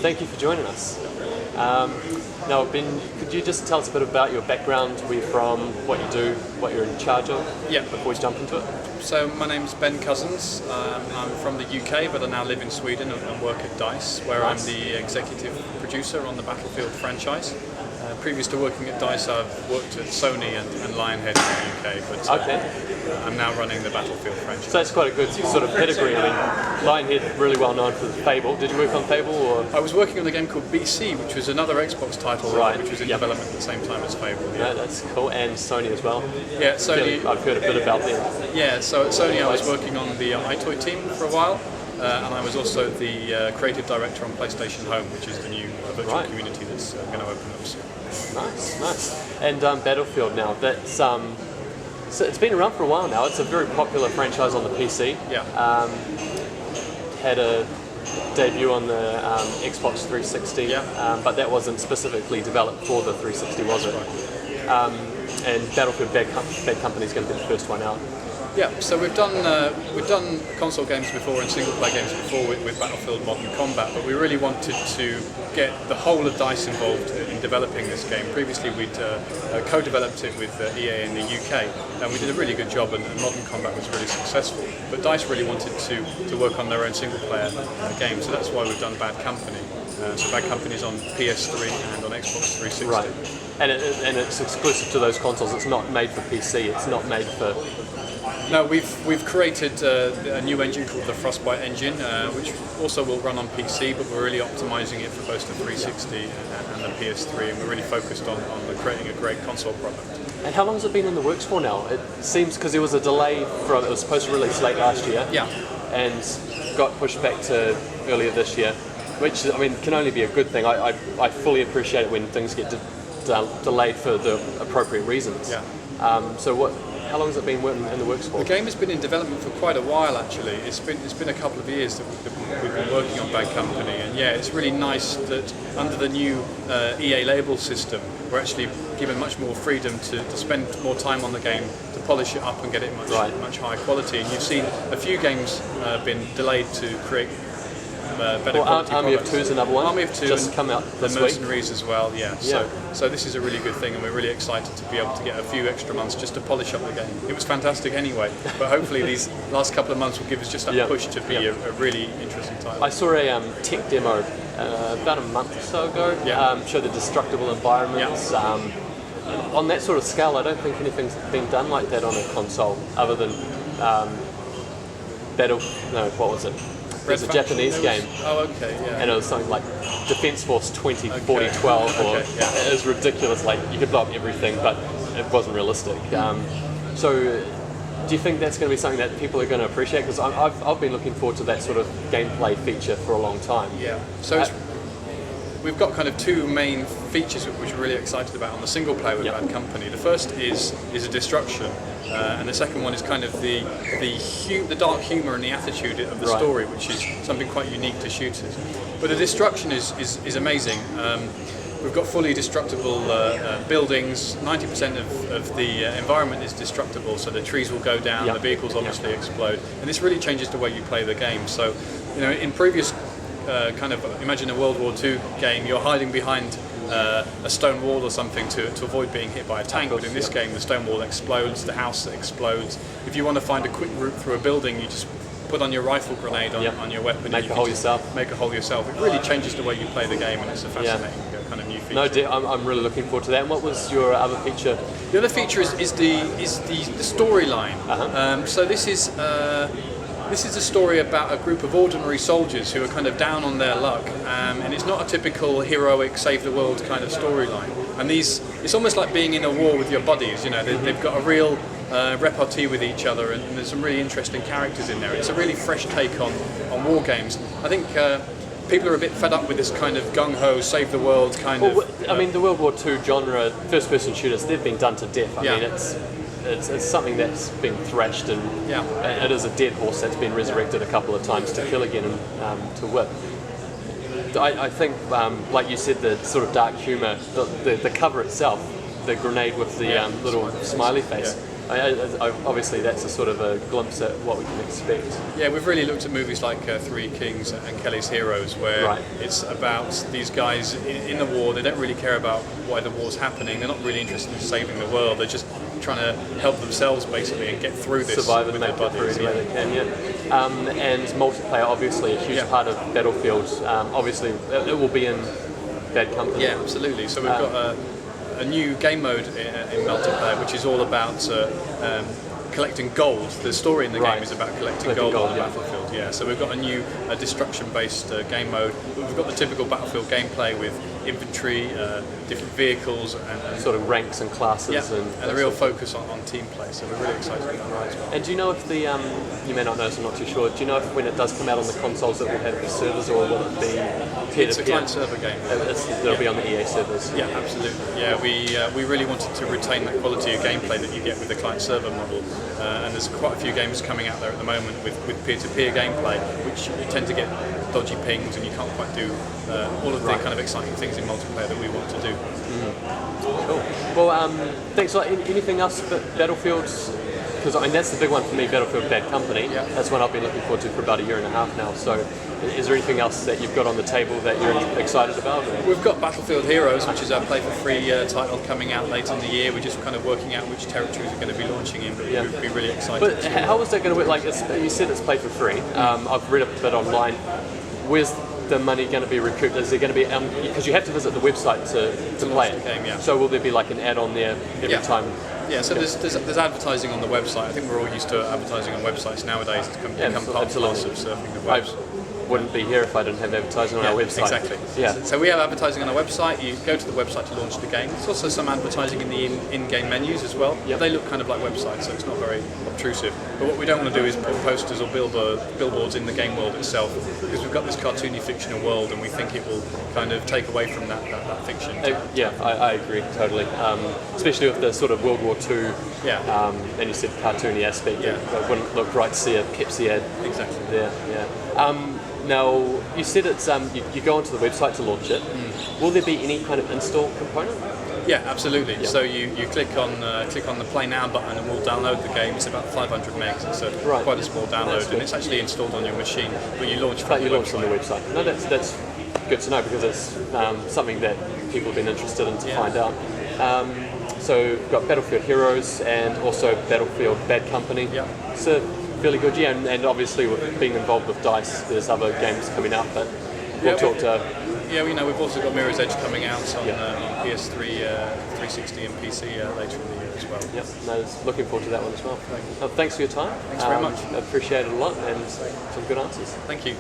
thank you for joining us. Now, Ben, could you just tell us a bit about your background, where you're from, what you do, what you're in charge of, before we jump into it? So my name's Ben Cousins. I'm from the UK, but I now live in Sweden and work at DICE, where Nice. I'm the executive producer on the Battlefield franchise. Previous to working at DICE, I've worked at Sony and Lionhead in the UK, but I'm now running the Battlefield franchise. So that's quite a good sort of pedigree. I mean, Lionhead, really well known for Fable. Did you work on Fable? Or? I was working on a game called BC, which was another Xbox title, which was in development at the same time as Fable. Yeah, that's cool. And Sony as well. Yeah, Sony. I've heard a bit about them. Yeah, so at Sony I was working on the iToy team for a while, and I was also the creative director on PlayStation Home, which is the new virtual community that's going to open up soon. Nice. And Battlefield now, that's so it's been around for a while now. It's a very popular franchise on the PC. Yeah. Had a debut on the Xbox 360, but that wasn't specifically developed for the 360, was it? Right. And Battlefield Bad Company is going to be the first one out. Yeah, so we've done console games before and single player games before with Battlefield Modern Combat, but we really wanted to get the whole of DICE involved in developing this game. Previously we'd co-developed it with EA in the UK, and we did a really good job, and Modern Combat was really successful. But DICE really wanted to work on their own single player game, so that's why we've done Bad Company. So Bad Company is on PS3 and on Xbox 360. Right, and it's exclusive to those consoles. It's not made for PC. It's not made for. No, we've created a new engine called the Frostbite engine, which also will run on PC, but we're really optimising it for both the 360 and the PS3, and we're really focused on creating a great console product. And how long has it been in the works for now? It seems because there was a delay it was supposed to release late last year, and got pushed back to earlier this year, which I mean can only be a good thing. I fully appreciate it when things get delayed for the appropriate reasons. Yeah. So how long has it been in the works for? The game has been in development for quite a while actually. It's been a couple of years that we've been working on Bad Company, and it's really nice that under the new EA label system we're actually given much more freedom to spend more time on the game, to polish it up and get it much higher quality. And you've seen a few games been delayed to create better quality Army products. of Two is another one. Army of Two just come out this the week. Mercenaries as well, So this is a really good thing, and we're really excited to be able to get a few extra months just to polish up the game. It was fantastic anyway, but hopefully these last couple of months will give us just that push to be a really interesting title. I saw a tech demo about a month or so ago. Show the destructible environments. On that sort of scale, I don't think anything's been done like that on a console, other than what was it? It was a Japanese game. Oh, okay, yeah. And it was something like Defense Force 2040-12, it was ridiculous. Like you could blow up everything, but it wasn't realistic. So, do you think that's going to be something that people are going to appreciate? Because I've been looking forward to that sort of gameplay feature for a long time. Yeah. So we've got kind of two main features which we're really excited about on the single player with Bad Company. The first is a destruction, and the second one is kind of the dark humour and the attitude of the story, which is something quite unique to shooters. But the destruction is amazing. We've got fully destructible buildings. 90% of the environment is destructible, so the trees will go down, the vehicles obviously explode, and this really changes the way you play the game. So, in previous imagine a World War II game, you're hiding behind a stone wall or something to avoid being hit by a tank, but in this game the stone wall explodes, the house explodes. If you want to find a quick route through a building, you just put on your rifle grenade on your weapon. Make a hole yourself. Make a hole yourself. It really changes the way you play the game, and it's a fascinating kind of new feature. No, I'm really looking forward to that. And what was your other feature? The other feature is the storyline. So this is a story about a group of ordinary soldiers who are kind of down on their luck, and it's not a typical heroic save the world kind of storyline. And it's almost like being in a war with your buddies. They've got a real repartee with each other, and there's some really interesting characters in there. It's a really fresh take on war games. I think people are a bit fed up with this kind of gung-ho save the world kind of. I mean, the World War II genre, first-person shooters, they've been done to death. I mean, it's something that's been thrashed, and it is a dead horse that's been resurrected a couple of times to kill again and to whip. I think, like you said, the sort of dark humour, the cover itself, the grenade with the little smiley face, Obviously, that's a sort of a glimpse at what we can expect. Yeah, we've really looked at movies like Three Kings and Kelly's Heroes, where it's about these guys in the war. They don't really care about why the war's happening. They're not really interested in saving the world. They're just trying to help themselves, basically, and get through this. Survive and make it through any way they can, and multiplayer, obviously, a huge part of Battlefield. Obviously, it will be in Bad Company. Yeah, absolutely. So we've got a new game mode in multiplayer, which is all about collecting gold. The story in the game is about collecting gold on the battlefield. Yeah, so we've got a new destruction-based game mode. We've got the typical Battlefield gameplay with inventory, different vehicles, and sort of ranks and classes, and a real focus on team play. So we're really excited about that as well. And do you know if the you may not know, so I'm not too sure. Do you know if when it does come out on the consoles, it will have the servers, or will it be peer-to-peer? It's a client-server game. It'll be on the EA servers. Yeah, absolutely. Yeah, we really wanted to retain that quality of gameplay that you get with the client-server model. And there's quite a few games coming out there at the moment with peer-to-peer gameplay, which you tend to get dodgy pings, and you can't quite do all of the kind of exciting things in multiplayer that we want to do. Cool. Well, thanks a lot. Anything else but Battlefield? Because I mean, that's the big one for me, Battlefield Bad Company. Yeah. That's one I've been looking forward to for about a year and a half now. So is there anything else that you've got on the table that you're excited about? Or? We've got Battlefield Heroes, which is our play-for-free title coming out later in the year. We're just kind of working out which territories we're going to be launching in, but we'd be really excited. But how is that going to work? Like you said, it's play for free. I've read a bit online. Where's the money going to be recouped? Is there going to be, because you have to visit the website to play it. The game, yeah. So will there be like an ad on there every time? Yeah, so there's advertising on the website. I think we're all used to advertising on websites nowadays. It's become part of surfing the web. I wouldn't be here if I didn't have advertising on our website. Exactly. Yeah. So we have advertising on our website. You go to the website to launch the game. There's also some advertising in the in-game menus as well. Yep. They look kind of like websites, so it's not very obtrusive. But what we don't want to do is put posters or billboards in the game world itself, because we've got this cartoony fictional world, and we think it will kind of take away from that fiction. I agree totally. Especially with the sort of World War II, and you said cartoony aspect. It wouldn't look right to see a Pepsi ad. Exactly. There. Yeah. Now, you said it's you go onto the website to launch it. Will there be any kind of install component? Yeah, absolutely. Yep. So you click on the Play Now button, and we'll download the game. It's about 500 megs. It's quite a small download, and it's actually installed on your machine. But you launch from the website. No, that's good to know, because it's something that people have been interested in to find out. So we've got Battlefield Heroes and also Battlefield Bad Company. Yeah. So fairly good, and obviously with being involved with DICE, there's other games coming out, but we'll talk to... Yeah, we know we've also got Mirror's Edge coming out on PS3, 360 and PC later in the year as well. Yep, looking forward to that one as well. Thanks for your time. Thanks very much. I appreciate it a lot, and some good answers. Thank you.